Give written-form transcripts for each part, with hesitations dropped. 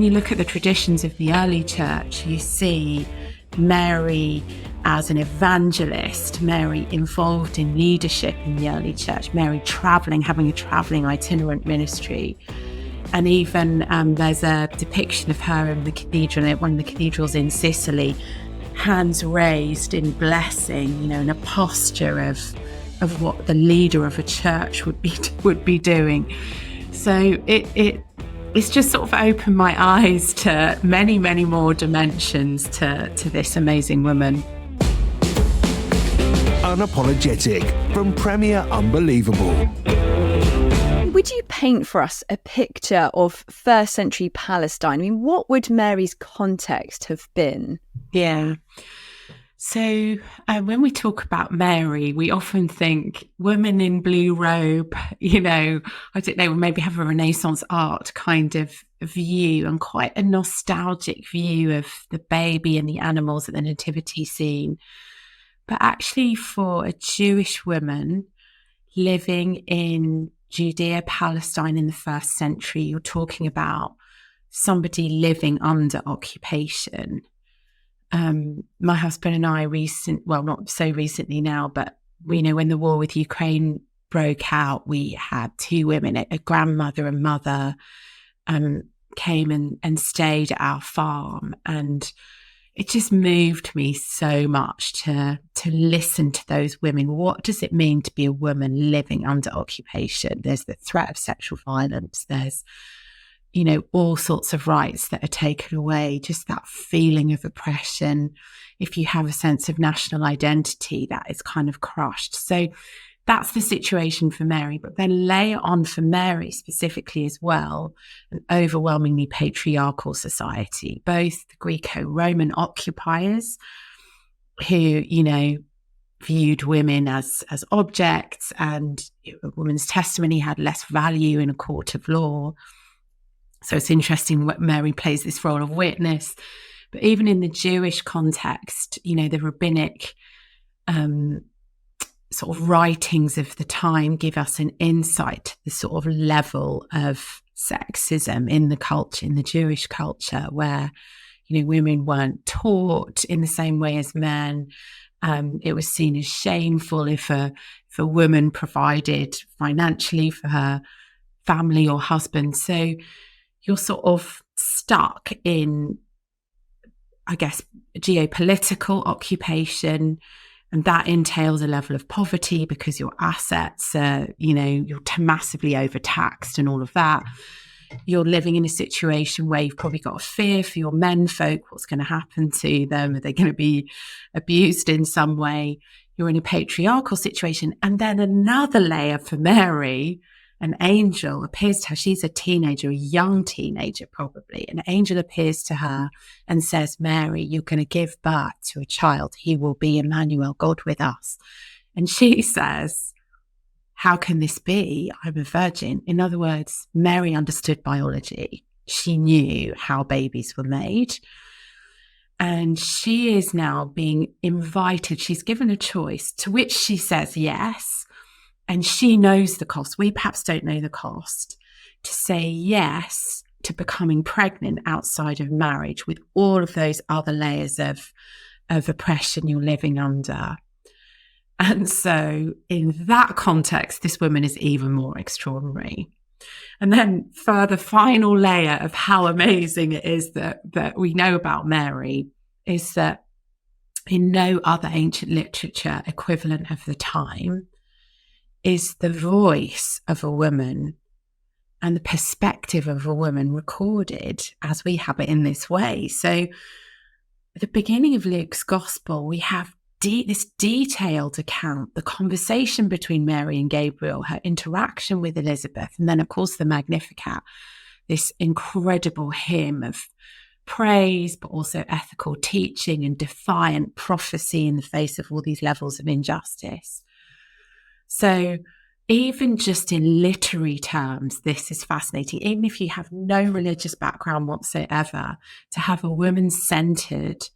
you look at the traditions of the early church, you see Mary as an evangelist, Mary involved in leadership in the early church, Mary traveling, having a traveling itinerant ministry. And even there's a depiction of her in the cathedral, at one of the cathedrals in Sicily, hands raised in blessing, in a posture of what the leader of a church would be doing. So it's just sort of opened my eyes to many, many more dimensions to this amazing woman. Unapologetic from Premier Unbelievable. Would you paint for us a picture of first century Palestine? I mean, what would Mary's context have been? Yeah. So when we talk about Mary, we often think woman in blue robe, I don't know, maybe have a Renaissance art kind of view and quite a nostalgic view of the baby and the animals at the nativity scene. But actually for a Jewish woman living in Judea, Palestine in the first century, you're talking about somebody living under occupation. My husband and I not so recently now, but when the war with Ukraine broke out, we had two women, a grandmother and mother, came and stayed at our farm. And it just moved me so much to listen to those women. What does it mean to be a woman living under occupation? There's the threat of sexual violence. There's all sorts of rights that are taken away, just that feeling of oppression. If you have a sense of national identity, that is kind of crushed. So that's the situation for Mary. But then layer on for Mary specifically as well, an overwhelmingly patriarchal society, both the Greco-Roman occupiers who, viewed women as objects, and a woman's testimony had less value in a court of law. So it's interesting what Mary plays this role of witness. But even in the Jewish context, the rabbinic sort of writings of the time give us an insight to the sort of level of sexism in the culture, in the Jewish culture, where, women weren't taught in the same way as men. It was seen as shameful if a woman provided financially for her family or husband. So you're sort of stuck in, I guess, geopolitical occupation, and that entails a level of poverty because your assets are, you're massively overtaxed and all of that. You're living in a situation where you've probably got a fear for your menfolk, what's going to happen to them, are they going to be abused in some way? You're in a patriarchal situation. And then another layer for Mary, an angel appears to her. She's a teenager, a young teenager probably. An angel appears to her and says, Mary, you're going to give birth to a child. He will be Emmanuel, God with us. And she says, how can this be? I'm a virgin. In other words, Mary understood biology. She knew how babies were made. And she is now being invited. She's given a choice to which she says yes. And she knows the cost. We perhaps don't know the cost, to say yes to becoming pregnant outside of marriage with all of those other layers of oppression you're living under. And so in that context, this woman is even more extraordinary. And then further final layer of how amazing it is that we know about Mary is that in no other ancient literature equivalent of the time is the voice of a woman and the perspective of a woman recorded as we have it in this way. So at the beginning of Luke's gospel, we have this detailed account, the conversation between Mary and Gabriel, her interaction with Elizabeth, and then, of course, the Magnificat, this incredible hymn of praise, but also ethical teaching and defiant prophecy in the face of all these levels of injustice. So even just in literary terms, this is fascinating. Even if you have no religious background whatsoever, to have a woman centered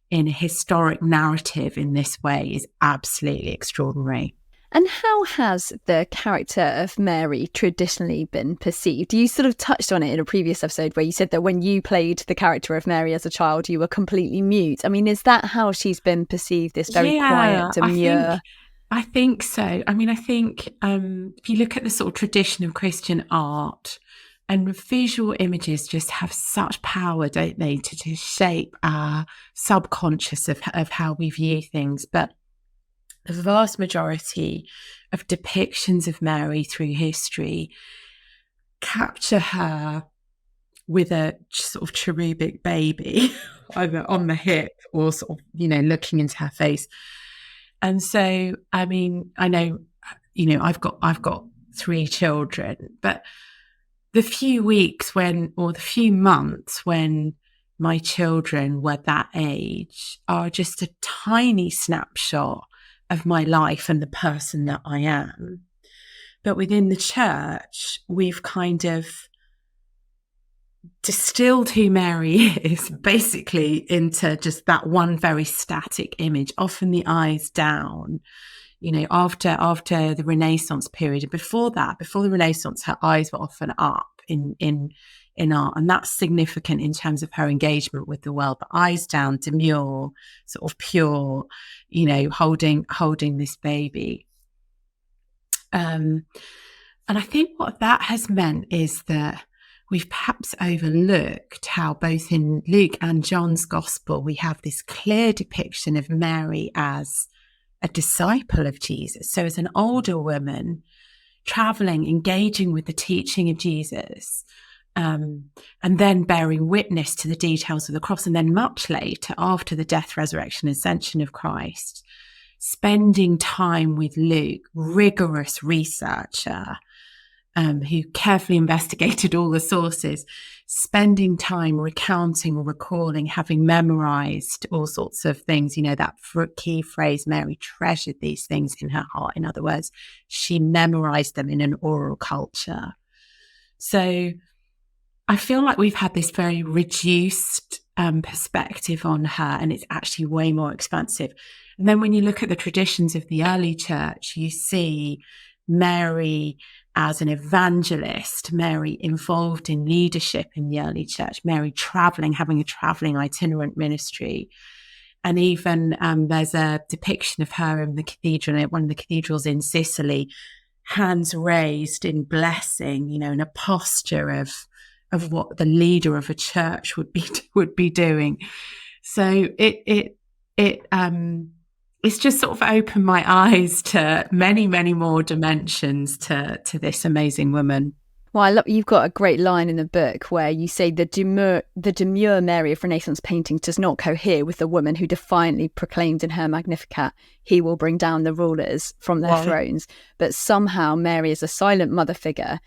in a historic narrative in this way is absolutely extraordinary. And how has the character of Mary traditionally been perceived? You sort of touched on it in a previous episode where you said that when you played the character of Mary as a child, you were completely mute. I mean, is that how she's been perceived, this very quiet, demure? I think so. I mean, I think if you look at the sort of tradition of Christian art, and visual images just have such power, don't they, to shape our subconscious of how we view things. But the vast majority of depictions of Mary through history capture her with a sort of cherubic baby either on the hip or sort of, looking into her face. And so, I mean, I know, I've got 3 children, but the few months when my children were that age are just a tiny snapshot of my life and the person that I am. But within the church, we've kind of distilled who Mary is basically into just that one very static image, often the eyes down. After the Renaissance period, and before the Renaissance, her eyes were often up in art, and that's significant in terms of her engagement with the world. But eyes down, demure, sort of pure, holding this baby. And I think what that has meant is that we've perhaps overlooked how both in Luke and John's Gospel we have this clear depiction of Mary as a disciple of Jesus. So as an older woman traveling, engaging with the teaching of Jesus, and then bearing witness to the details of the cross. And then much later, after the death, resurrection, ascension of Christ, spending time with Luke, rigorous researcher, who carefully investigated all the sources, spending time recounting or recalling, having memorized all sorts of things. That key phrase, Mary treasured these things in her heart. In other words, she memorized them in an oral culture. So I feel like we've had this very reduced perspective on her, and it's actually way more expansive. And then when you look at the traditions of the early church, you see Mary as an evangelist, Mary involved in leadership in the early church, Mary traveling, having a traveling itinerant ministry. And even there's a depiction of her in the cathedral, at one of the cathedrals in Sicily, hands raised in blessing, in a posture of what the leader of a church would be doing. So it's just sort of opened my eyes to many, many more dimensions to this amazing woman. Well, you've got a great line in the book where you say the demure Mary of Renaissance painting does not cohere with the woman who defiantly proclaimed in her Magnificat, "He will bring down the rulers from their thrones." But somehow Mary, as a silent mother figure,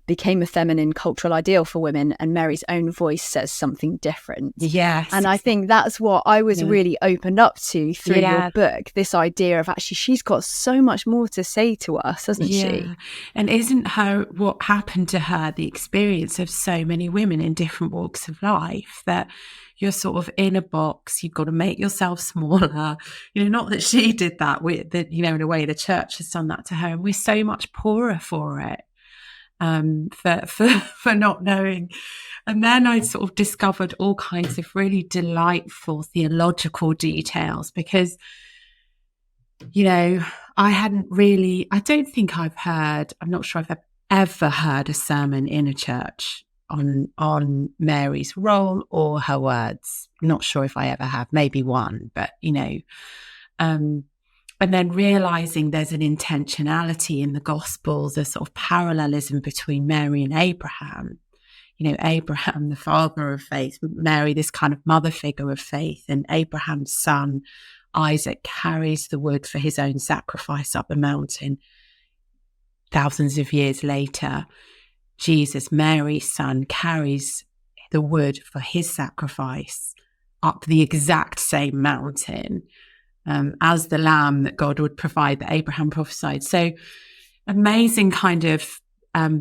became a feminine cultural ideal for women, and Mary's own voice says something different. Yes. And I think that's what I was really opened up to through your book, this idea of actually she's got so much more to say to us, hasn't she? And isn't what happened to her the experience of so many women in different walks of life, that you're sort of in a box, you've got to make yourself smaller. Not that she did that, in a way the church has done that to her, and we're so much poorer for it. For not knowing. And then I sort of discovered all kinds of really delightful theological details, because, I'm not sure I've ever heard a sermon in a church on Mary's role or her words. I'm not sure if I ever have, maybe one, but, and then realizing there's an intentionality in the Gospels, a sort of parallelism between Mary and Abraham. Abraham, the father of faith, Mary, this kind of mother figure of faith, and Abraham's son, Isaac, carries the wood for his own sacrifice up the mountain. Thousands of years later, Jesus, Mary's son, carries the wood for his sacrifice up the exact same mountain. As the lamb that God would provide, that Abraham prophesied. So amazing kind of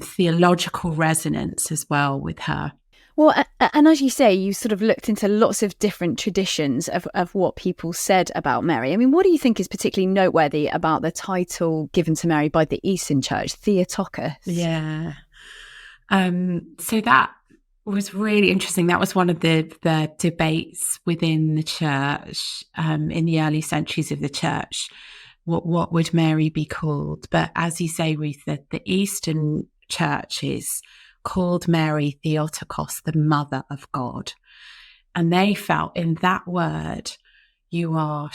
theological resonance as well with her. Well, and as you say, you sort of looked into lots of different traditions of what people said about Mary. I mean, what do you think is particularly noteworthy about the title given to Mary by the Eastern Church, Theotokos? Yeah. So that was really interesting. That was one of the debates within the church in the early centuries of the church. What would Mary be called? But as you say, Ruth, the Eastern churches called Mary Theotokos, the Mother of God. And they felt in that word, you are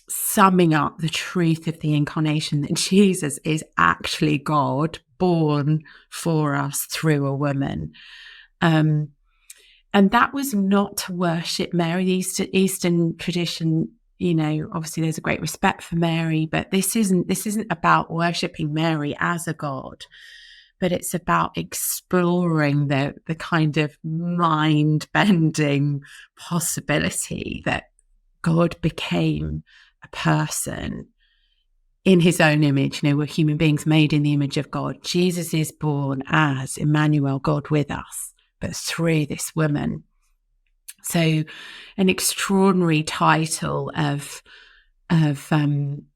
summing up the truth of the incarnation, that Jesus is actually God born for us through a woman. And that was not to worship Mary. The Eastern tradition, obviously there's a great respect for Mary, but this isn't about worshipping Mary as a God, but it's about exploring the kind of mind-bending possibility that God became a person in his own image. We're human beings made in the image of God. Jesus is born as Emmanuel, God with us, but through this woman. So an extraordinary title of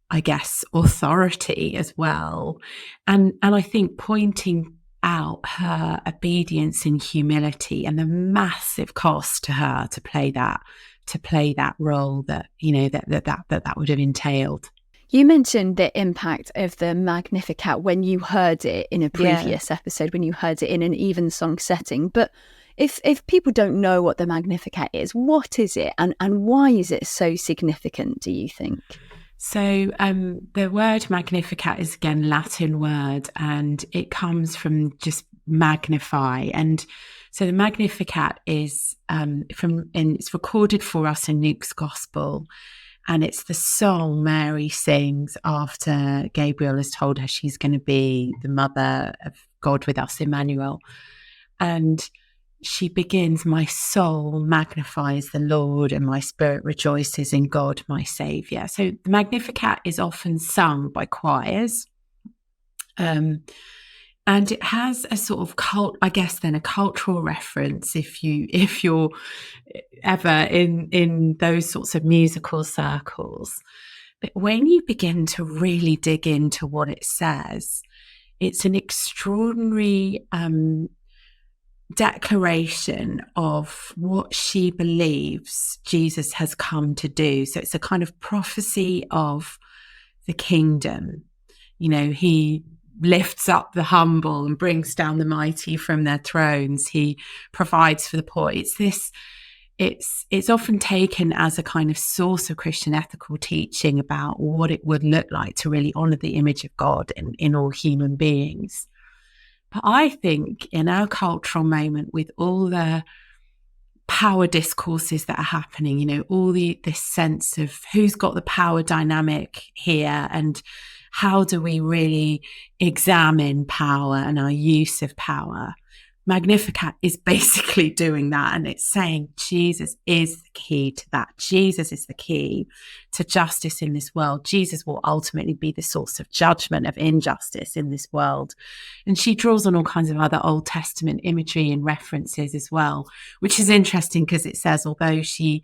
I guess, authority as well. And I think pointing out her obedience and humility and the massive cost to her to play that role that that would have entailed. You mentioned the impact of the Magnificat when you heard it in a previous episode, when you heard it in an evensong setting. But if people don't know what the Magnificat is, what is it and why is it so significant, do you think? So the word Magnificat is, again, Latin word, and it comes from just magnify. And so the Magnificat is it's recorded for us in Luke's Gospel, and it's the song Mary sings after Gabriel has told her she's going to be the mother of God with us, Emmanuel. And she begins, "My soul magnifies the Lord, and my spirit rejoices in God, my Saviour." So the Magnificat is often sung by choirs. And it has a sort of a cultural reference if you're ever in those sorts of musical circles. But when you begin to really dig into what it says, it's an extraordinary declaration of what she believes Jesus has come to do. So it's a kind of prophecy of the kingdom. He lifts up the humble and brings down the mighty from their thrones. He provides for the poor. It's often taken as a kind of source of Christian ethical teaching about what it would look like to really honor the image of God in all human beings. But I think in our cultural moment, with all the power discourses that are happening, all this sense of who's got the power dynamic here and how do we really examine power and our use of power, Magnificat is basically doing that. And it's saying Jesus is the key to that. Jesus is the key to justice in this world. Jesus will ultimately be the source of judgment, of injustice in this world. And she draws on all kinds of other Old Testament imagery and references as well, which is interesting because it says, although she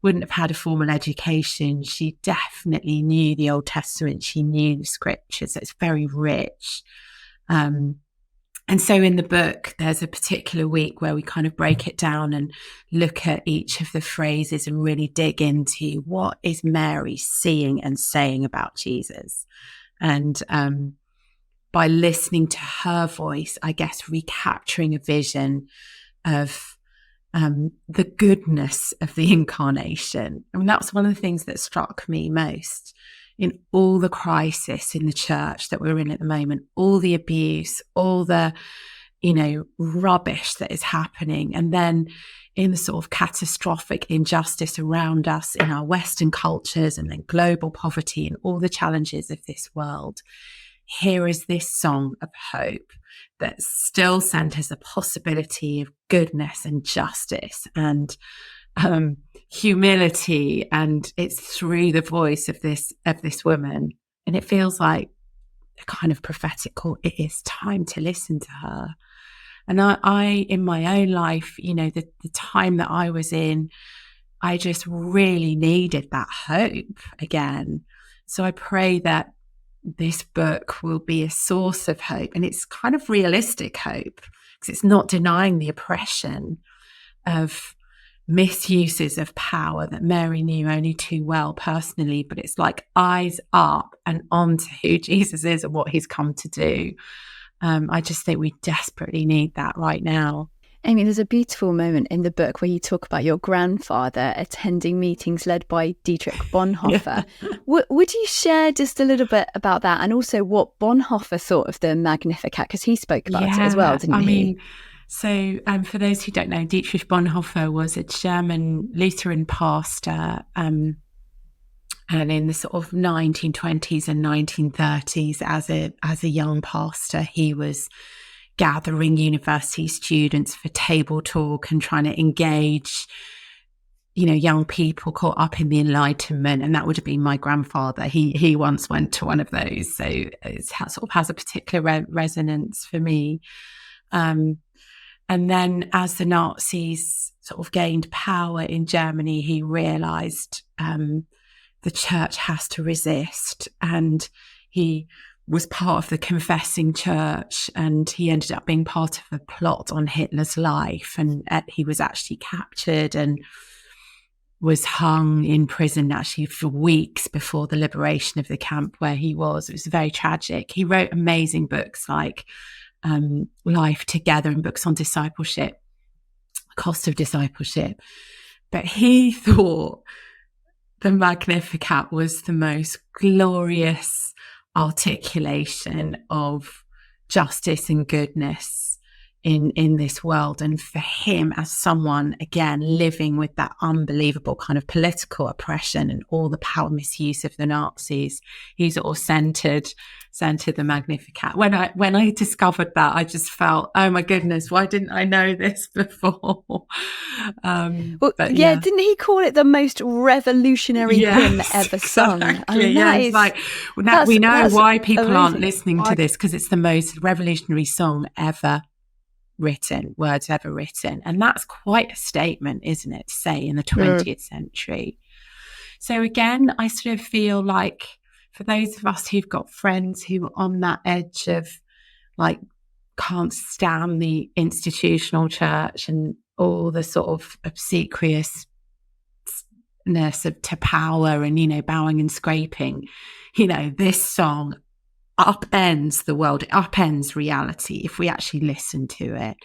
wouldn't have had a formal education, she definitely knew the Old Testament. She knew the scriptures. So it's very rich. And so in the book, there's a particular week where we kind of break it down and look at each of the phrases and really dig into what is Mary seeing and saying about Jesus. And by listening to her voice, I guess recapturing a vision of the goodness of the incarnation. I mean, that was one of the things that struck me most in all the crisis in the church that we're in at the moment, all the abuse, all the, rubbish that is happening. And then in the sort of catastrophic injustice around us in our Western cultures, and then global poverty and all the challenges of this world, here is this song of hope that still centers a possibility of goodness and justice and humility, and it's through the voice of this woman, and it feels like a kind of prophetic call. It is time to listen to her. And I in my own life, the time that I was in, I just really needed that hope again. So I pray that this book will be a source of hope, and it's kind of realistic hope, because it's not denying the oppression of misuses of power that Mary knew only too well personally, but it's like eyes up and on to who Jesus is and what he's come to do. I just think we desperately need that right now. Amy, there's a beautiful moment in the book where you talk about your grandfather attending meetings led by Dietrich Bonhoeffer. Yeah. Would you share just a little bit about that, and also what Bonhoeffer thought of the Magnificat? Because he spoke about it as well, didn't he? So for those who don't know, Dietrich Bonhoeffer was a German Lutheran pastor, and in the sort of 1920s and 1930s, as a young pastor, he was gathering university students for table talk and trying to engage, young people caught up in the Enlightenment. And that would have been my grandfather. He once went to one of those, so it sort of has a particular resonance for me. And then as the Nazis sort of gained power in Germany, he realised the church has to resist, and he was part of the confessing church, and he ended up being part of a plot on Hitler's life, and he was actually captured and was hung in prison actually for weeks before the liberation of the camp where he was. It was very tragic. He wrote amazing books like Life Together and books on discipleship, cost of discipleship, but he thought the Magnificat was the most glorious articulation of justice and goodness in this world. And for him, as someone, again, living with that unbelievable kind of political oppression and all the power misuse of the Nazis, he sort of centered the Magnificat. When I discovered that, I just felt, oh my goodness, why didn't I know this before? Didn't he call it the most revolutionary hymn ever sung? Exactly. I mean, it's like, now we know why people aren't listening to this, because it's the most revolutionary song ever written, words ever written. And that's quite a statement, isn't it, to say in the 20th century. So again, I sort of feel like for those of us who've got friends who are on that edge of like can't stand the institutional church and all the sort of obsequiousness to power and, bowing and scraping, this song upends the world, it upends reality if we actually listen to it.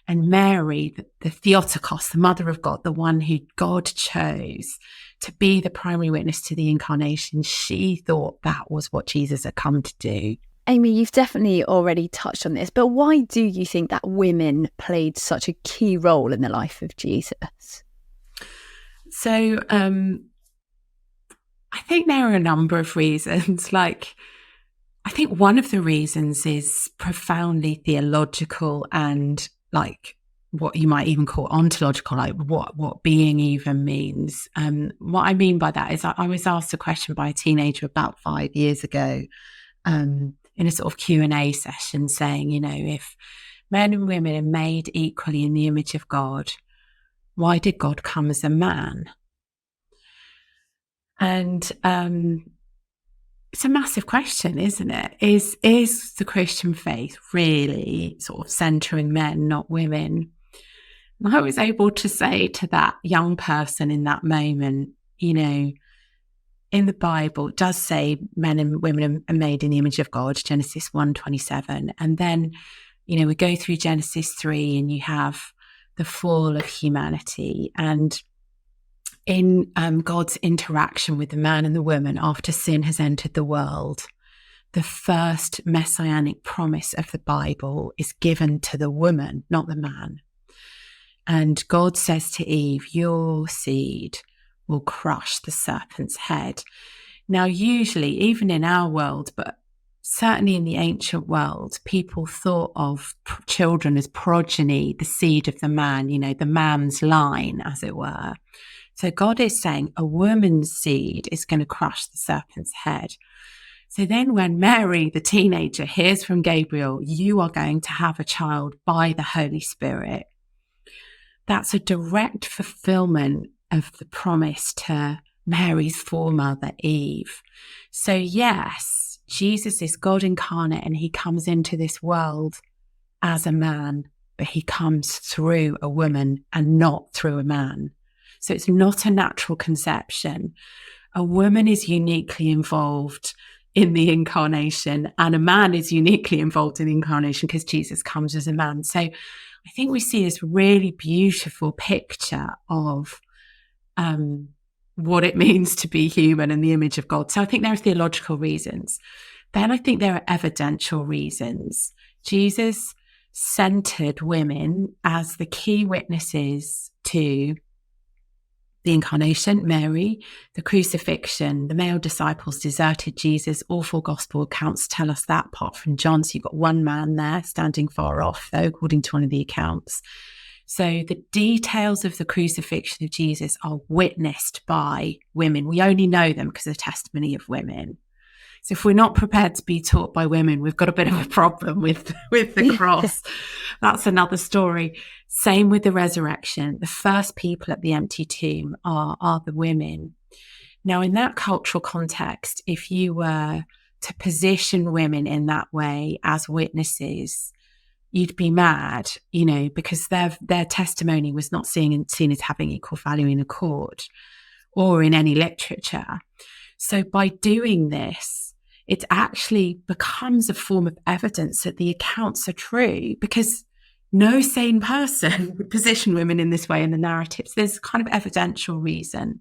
And Mary, the Theotokos, the mother of God, the one who God chose to be the primary witness to the incarnation, she thought that was what Jesus had come to do. Amy, you've definitely already touched on this, but why do you think that women played such a key role in the life of Jesus? So I think there are a number of reasons. I think one of the reasons is profoundly theological and like what you might even call ontological, like what being even means. What I mean by that is I was asked a question by a teenager about 5 years ago in a sort of Q&A session saying, if men and women are made equally in the image of God, why did God come as a man? And it's a massive question, isn't it? Is the Christian faith really sort of centering men, not women? And I was able to say to that young person in that moment, in the Bible, it does say men and women are made in the image of God, Genesis 1:27. And then, we go through Genesis 3 and you have the fall of humanity. And in God's interaction with the man and the woman after sin has entered the world, the first messianic promise of the Bible is given to the woman, not the man. And God says to Eve, your seed will crush the serpent's head. Now, usually, even in our world, but certainly in the ancient world, people thought of children as progeny, the seed of the man, the man's line, as it were. So God is saying a woman's seed is going to crush the serpent's head. So then when Mary, the teenager, hears from Gabriel, you are going to have a child by the Holy Spirit, that's a direct fulfillment of the promise to Mary's foremother, Eve. So yes, Jesus is God incarnate, and he comes into this world as a man, but he comes through a woman and not through a man. So it's not a natural conception. A woman is uniquely involved in the incarnation, and a man is uniquely involved in the incarnation because Jesus comes as a man. So I think we see this really beautiful picture of what it means to be human and the image of God. So I think there are theological reasons. Then I think there are evidential reasons. Jesus centered women as the key witnesses to the incarnation, Mary, the crucifixion. The male disciples deserted Jesus. All four gospel accounts tell us that, apart from John. So you've got one man there standing far off, though, according to one of the accounts. So the details of the crucifixion of Jesus are witnessed by women. We only know them because of the testimony of women. So if we're not prepared to be taught by women, we've got a bit of a problem with the cross. That's another story. Same with the resurrection. The first people at the empty tomb are the women. Now, in that cultural context, if you were to position women in that way as witnesses, you'd be mad, because their testimony was not seen as having equal value in a court or in any literature. So by doing this, it actually becomes a form of evidence that the accounts are true, because no sane person would position women in this way in the narratives. There's kind of evidential reason.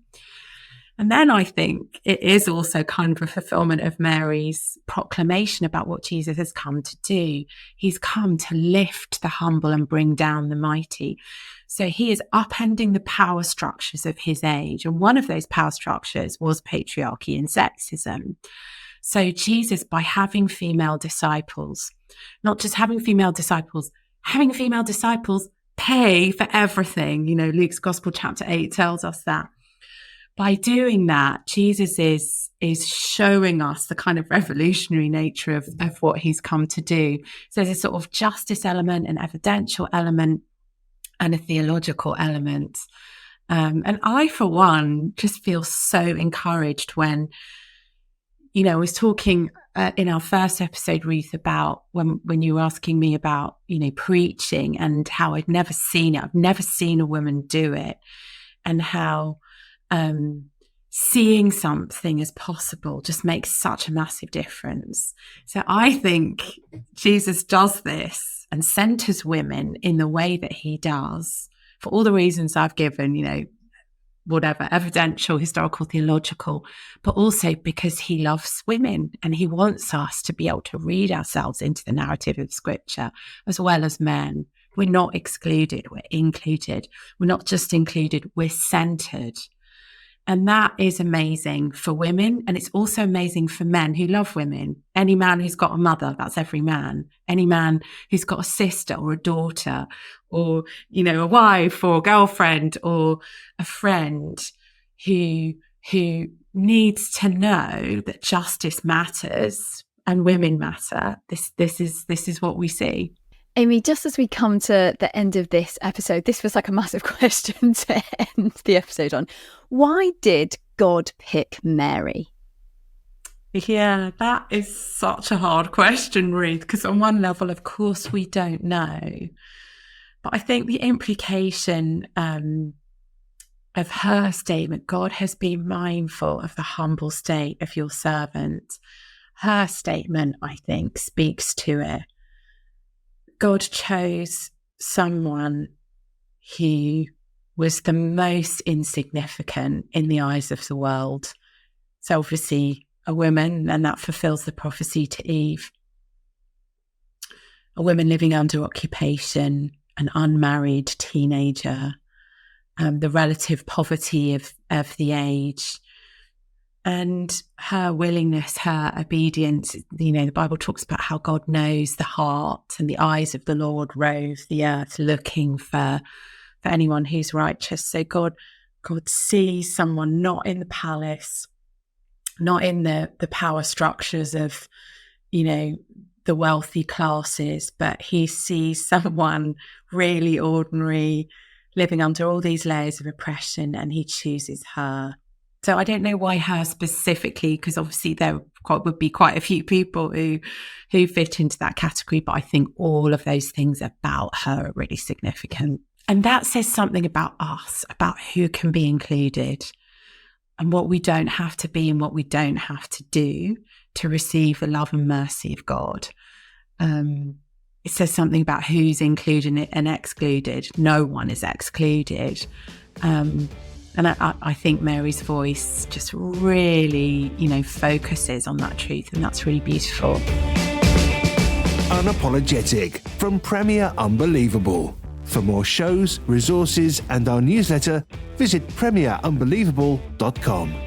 And then I think it is also kind of a fulfillment of Mary's proclamation about what Jesus has come to do. He's come to lift the humble and bring down the mighty. So he is upending the power structures of his age. And one of those power structures was patriarchy and sexism. So Jesus, by having female disciples, not just having female disciples pay for everything. Luke's Gospel chapter 8 tells us that. By doing that, Jesus is showing us the kind of revolutionary nature of what he's come to do. So there's a sort of justice element, an evidential element, and a theological element. And I, for one, just feel so encouraged when, I was talking in our first episode, Ruth, about when you were asking me about, preaching and how I'd never seen it. I've never seen a woman do it, and how seeing something as possible just makes such a massive difference. So I think Jesus does this and centers women in the way that he does for all the reasons I've given, whatever, evidential, historical, theological, but also because he loves women and he wants us to be able to read ourselves into the narrative of Scripture as well as men. We're not excluded, we're included. We're not just included, we're centered. And that is amazing for women. And it's also amazing for men who love women. Any man who's got a mother, that's every man. Any man who's got a sister or a daughter or, a wife or a girlfriend or a friend who needs to know that justice matters and women matter. This is what we see. Amy, just as we come to the end of this episode, this was like a massive question to end the episode on. Why did God pick Mary? Yeah, that is such a hard question, Ruth, because on one level, of course, we don't know. But I think the implication of her statement, God has been mindful of the humble state of your servant. Her statement, I think, speaks to it. God chose someone who was the most insignificant in the eyes of the world. So obviously a woman, and that fulfills the prophecy to Eve. A woman living under occupation, an unmarried teenager, the relative poverty of the age, and her willingness, her obedience. The Bible talks about how God knows the heart, and the eyes of the Lord rove the earth looking for anyone who's righteous. So God sees someone not in the palace, not in the power structures of, the wealthy classes, but he sees someone really ordinary living under all these layers of oppression, and he chooses her. So I don't know why her specifically, because obviously there would be quite a few people who fit into that category, but I think all of those things about her are really significant. And that says something about us, about who can be included and what we don't have to be and what we don't have to do to receive the love and mercy of God. It says something about who's included and excluded. No one is excluded. And I think Mary's voice just really, focuses on that truth, and that's really beautiful. Unapologetic from Premier Unbelievable. For more shows, resources and our newsletter, visit premierunbelievable.com.